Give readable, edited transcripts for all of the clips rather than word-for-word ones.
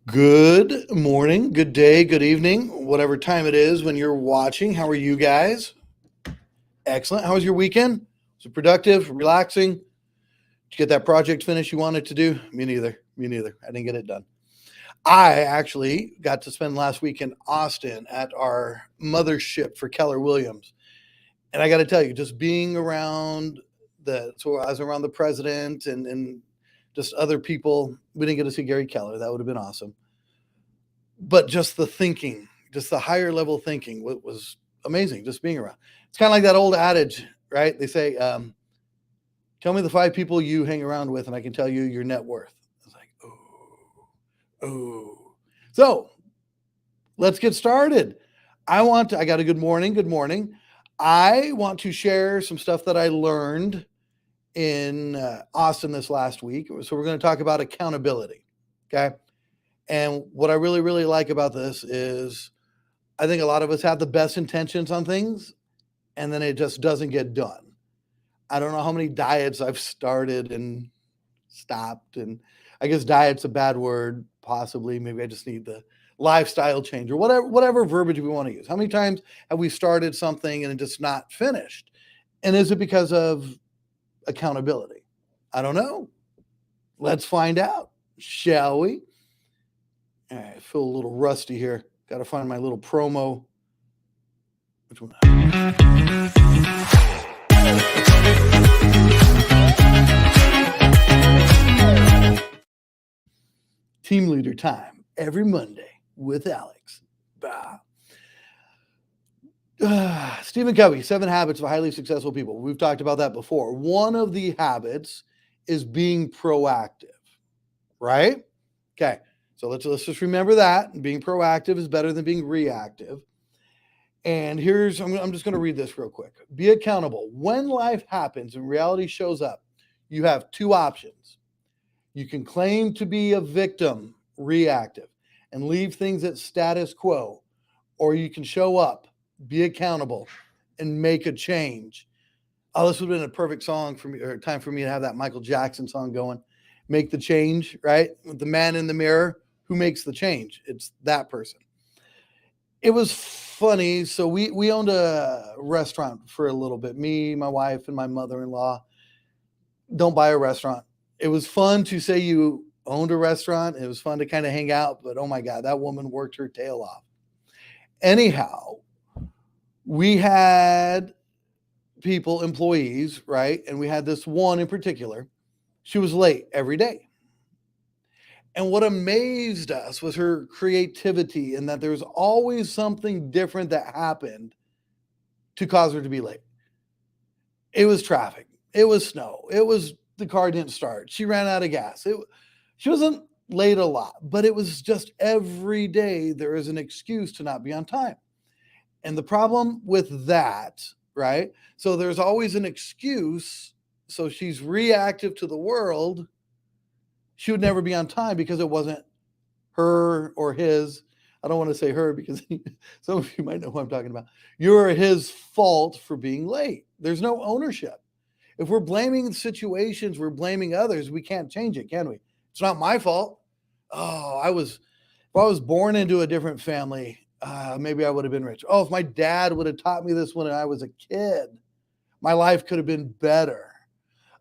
Good morning, good day, good evening, whatever time it is when you're watching. How are you guys? Excellent. How was your weekend? Was it productive, relaxing? Did you get that project finished you wanted to do? Me neither. Me neither. I didn't get it done. I actually got to spend last week in Austin at our mothership for Keller Williams. And I got to tell you, just being around so I was around the president and just other people. We didn't get to see Gary Keller. That would have been awesome. But just the thinking, just the higher level thinking was amazing, just being around. It's kind of like that old adage, right? They say, tell me the five people you hang around with, and I can tell you your net worth. It's like, oh. So let's get started. I got a good morning. Good morning. I want to share some stuff that I learned in Austin this last week. So we're going to talk about accountability. Okay. And what I really, really like about this is I think a lot of us have the best intentions on things and then it just doesn't get done. I don't know how many diets I've started and stopped. And I guess diet's a bad word, possibly. Maybe I just need the lifestyle change or whatever verbiage we want to use. How many times have we started something and it just not finished? And is it because of accountability? I don't know. Let's find out, shall we? I feel a little rusty here. Got to find my little promo. Which one? Team leader time every Monday with Alex. Stephen Covey, 7 Habits of Highly Successful People. We've talked about that before. One of the habits is being proactive, right? Okay. So let's just remember that being proactive is better than being reactive. And I'm just going to read this real quick. Be accountable. When life happens and reality shows up, you have 2 options. You can claim to be a victim, reactive, and leave things at status quo, or you can show up, be accountable, and make a change. Oh, this would have been a perfect song for me, or time for me to have that Michael Jackson song going. Make the change, right? With the man in the mirror. Who makes the change? It's that person. It was funny. So we owned a restaurant for a little bit. Me, my wife, and my mother-in-law. Don't buy a restaurant. It was fun to say you owned a restaurant. It was fun to kind of hang out, but oh my God, that woman worked her tail off. Anyhow, we had employees, right? And we had this one in particular. She was late every day. And what amazed us was her creativity and that there was always something different that happened to cause her to be late. It was traffic. It was snow. It was the car didn't start. She ran out of gas. She wasn't late a lot, but it was just every day there is an excuse to not be on time. And the problem with that, right? So there's always an excuse. So she's reactive to the world. She would never be on time because it wasn't her or his. I don't want to say her because some of you might know who I'm talking about. You're his fault for being late. There's no ownership. If we're blaming situations, we're blaming others. We can't change it, can we? It's not my fault. Oh, if I was born into a different family, maybe I would have been rich. Oh, if my dad would have taught me this when I was a kid, my life could have been better.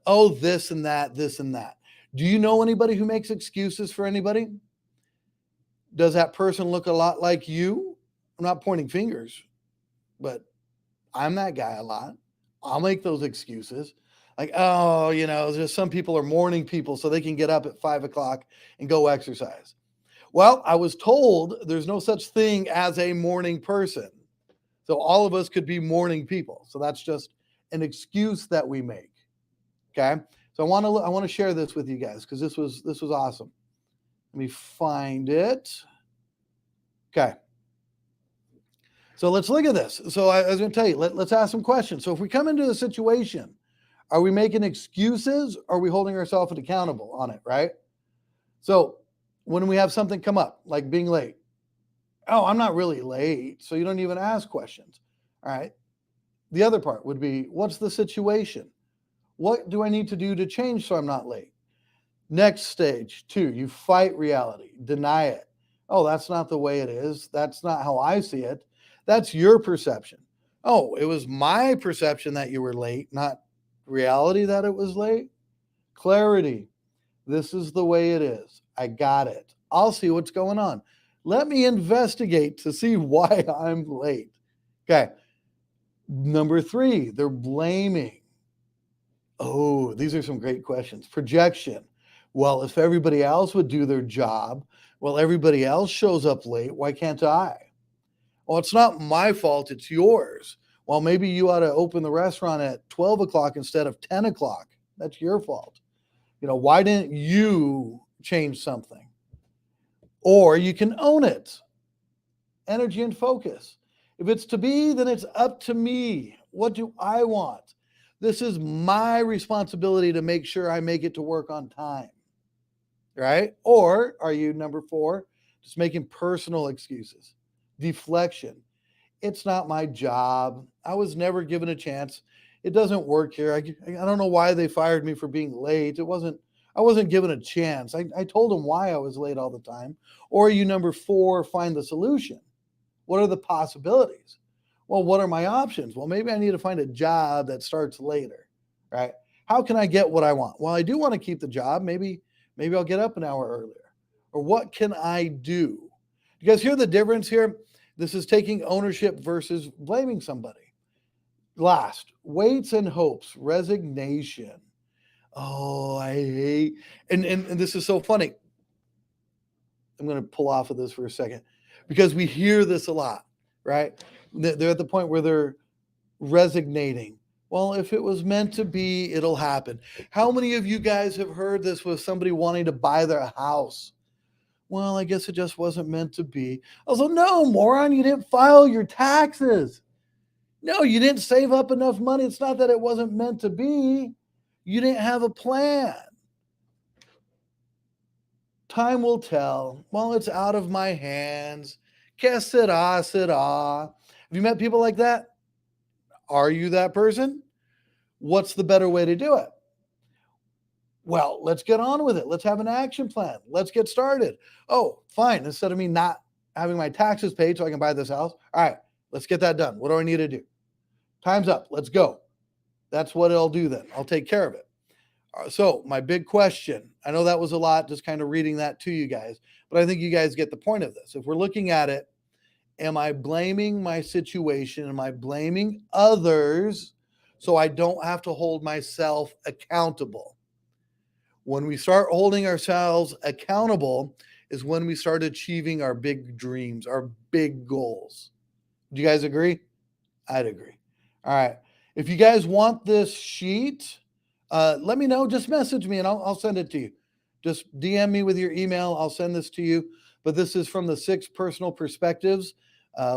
Oh, this and that, this and that. Do you know anybody who makes excuses for anybody? Does that person look a lot like you? I'm not pointing fingers, but I'm that guy a lot. I'll make those excuses. Like, oh, just some people are morning people, so they can get up at 5:00 and go exercise. Well, I was told there's no such thing as a morning person. So all of us could be morning people. So that's just an excuse that we make. Okay. So I want to share this with you guys because this was awesome. Let me find it. Okay. So let's look at this. So I was going to tell you, let's ask some questions. So if we come into a situation, are we making excuses or are we holding ourselves accountable on it, right? So when we have something come up, like being late, oh, I'm not really late. So you don't even ask questions. All right. The other part would be, what's the situation? What do I need to do to change so I'm not late? Next stage, 2, you fight reality, deny it, Oh, that's not the way it is. That's not how I see it. That's your perception. Oh, it was my perception that you were late, not reality that it was late. Clarity. This is the way it is. I got it. I'll see what's going on. Let me investigate to see why I'm late. Okay. Number 3, they're blaming. Oh, these are some great questions. Projection. Well, if everybody else would do their job, well, everybody else shows up late. Why can't I? Well, it's not my fault. It's yours. Well, maybe you ought to open the restaurant at 12 o'clock instead of 10 o'clock. That's your fault. Why didn't you change something? Or you can own it. Energy and focus. If it's to be, then it's up to me. What do I want? This is my responsibility to make sure I make it to work on time. Right? Or are you, number 4, just making personal excuses? Deflection. It's not my job. I was never given a chance. It doesn't work here. I don't know why they fired me for being late. I wasn't given a chance. I told them why I was late all the time. Or you, number 4, find the solution. What are the possibilities? Well, what are my options? Well, maybe I need to find a job that starts later, right? How can I get what I want? Well, I do want to keep the job. Maybe I'll get up an hour earlier. Or what can I do? You guys hear the difference here? This is taking ownership versus blaming somebody. Last, weights and hopes, resignation. Oh, I hate, and this is so funny. I'm going to pull off of this for a second because we hear this a lot, right? They're at the point where they're resignating. Well, if it was meant to be, it'll happen. How many of you guys have heard this with somebody wanting to buy their house? Well, I guess it just wasn't meant to be. Also, no, moron, you didn't file your taxes. No, you didn't save up enough money. It's not that it wasn't meant to be. You didn't have a plan. Time will tell. Well, it's out of my hands. Que sera, sera. Have you met people like that? Are you that person? What's the better way to do it? Well, let's get on with it. Let's have an action plan. Let's get started. Oh, fine. Instead of me not having my taxes paid so I can buy this house, all right, let's get that done. What do I need to do? Time's up. Let's go. That's what I'll do then. I'll take care of it. So my big question, I know that was a lot, just kind of reading that to you guys, but I think you guys get the point of this. If we're looking at it, am I blaming my situation? Am I blaming others so I don't have to hold myself accountable? When we start holding ourselves accountable is when we start achieving our big dreams, our big goals. Do you guys agree? I'd agree. All right. If you guys want this sheet, let me know. Just message me and I'll send it to you. Just DM me with your email. I'll send this to you. But this is from the 6 Personal Perspectives,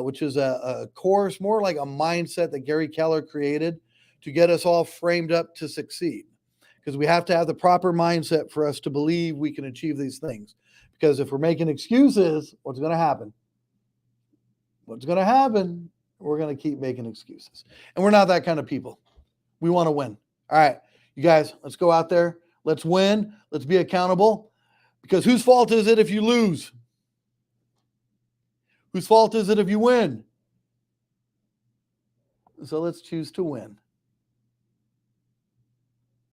which is a course, more like a mindset that Gary Keller created to get us all framed up to succeed. Because we have to have the proper mindset for us to believe we can achieve these things. Because if we're making excuses, what's going to happen? What's going to happen? We're going to keep making excuses. And we're not that kind of people. We want to win. All right, you guys, let's go out there. Let's win. Let's be accountable. Because whose fault is it if you lose? Whose fault is it if you win? So let's choose to win.